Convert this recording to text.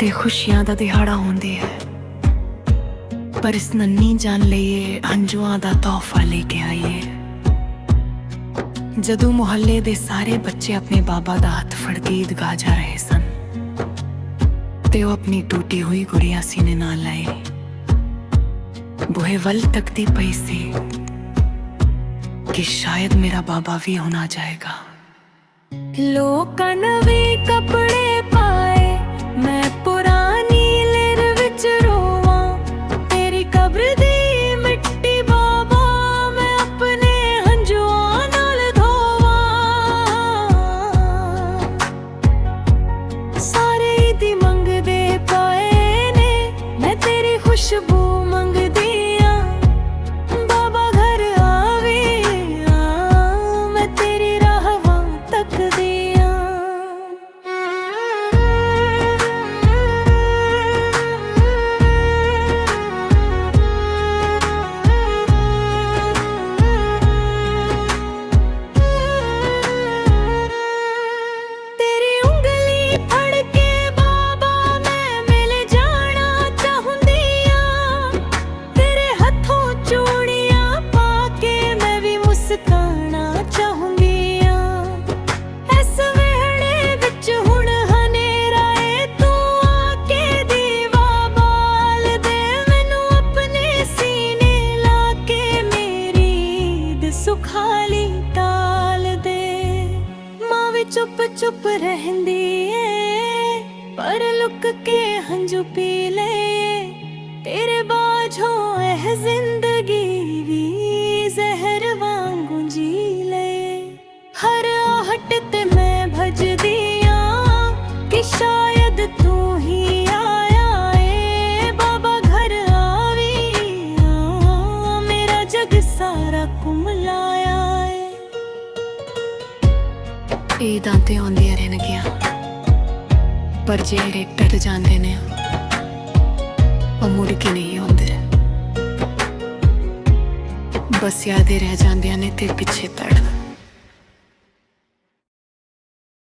ਤੇ ਖੁਸ਼ੀਆਂ ਦਾ ਦਿਹਾੜਾ ਹੁੰਦੀ ਹੈ, ਪਰ ਇਸ ਨੰਨੀ ਜਾਨ ਲਈ ਹੰਝੂਆਂ ਦਾ ਤੋਹਫਾ ਲੈ ਕੇ ਆਈਏ। ਜਦੋਂ ਮੁਹੱਲੇ ਦੇ ਸਾਰੇ ਬੱਚੇ ਆਪਣੇ ਬਾਬਾ ਦਾ ਹੱਥ ਫੜ ਕੇ ਈਦ ਗਾ ਜਾ ਰਹੇ ਸਨ ਤੇ ਉਹ ਆਪਣੀ ਟੂਟੀ ਹੋਈ ਗੁੜੀਆ ਸੀਨੇ ਨਾਲ ਲਾਏ ਬੂਹੇ ਵੱਲ ਤੱਕਦੀ ਪਈ ਸੀ ਕਿ ਸ਼ਾਇਦ ਮੇਰਾ ਬਾਬਾ ਵੀ ਹੁਣ ਆ ਜਾਏਗਾ। ਲੋਕਾਂ ਨਵੇਂ ਕੱਪੜੇ ਪਾਏ, ਮੈਂ ਪੁਰਾਣੀ ਲੇਰ ਵਿੱਚ ਰੋਵਾਂ, ਤੇਰੀ ਕਬਰ ਦੀ ਮਿੱਟੀ ਬਾਬਾ ਮੈਂ ਆਪਣੇ ਹੰਝੂਆਂ ਨਾਲ ਧੋਵਾਂ। ਸਾਰੇ ਦੀ ਮੰਗਦੇ ਪਏ ਨੇ, ਮੈਂ ਤੇਰੀ ਖੁਸ਼ਬੂ ਮੰਗਦੀ ਆਂ, ਬਾਬਾ ਘਰ ਆਵੇ ਮੈਂ ਤੇਰੀ ਰਾਹਾਂ ਤੱਕਦੀ। ਸੁਖਾਲੀ ਤਾਲ ਦੇ ਮਾਂ ਵੀ ਚੁੱਪ ਚੁੱਪ ਰਹਿੰਦੀ ਏ, ਪਰ ਲੁਕ ਕੇ ਹੰਝੂ ਪੀ ਲਏ। ਤੇਰੇ ਬਾਝੋਂ ਇਹ ਜ਼ਿੰਦਗੀ ਵੀ ਜ਼ਹਿਰ ਵਾਂਗੂ ਜੀ ਲਏ। ਹਰ ਆਹਟ ਤੇ ਮੈਂ ਭਜਦੀ ਆਂ ਕਿ ਸ਼ਾਇਦ ਤੂੰ ਹੀ ਆਇਆ ਏ, ਬਾਬਾ ਘਰ ਆਵੀ ਮੇਰਾ ਜਗ ਸਾਰਾ ਘੁੰਮ ਲਾਇਆ ਏ। ਈਦਾਂ ਤੇ ਆਉਂਦੀਆਂ ਰਹਿਣਗੀਆਂ, ਪਰ ਜਿਹੜੇ ਟੱਟ ਜਾਂਦੇ ਨੇ ਉਹ ਮੁੜ ਕੇ ਨਹੀਂ ਆਉਂਦੇ, ਬਸ ਯਾਦਾਂ ਰਹਿ ਜਾਂਦੀਆਂ ਨੇ ਤੇ ਪਿੱਛੇ ਤੜ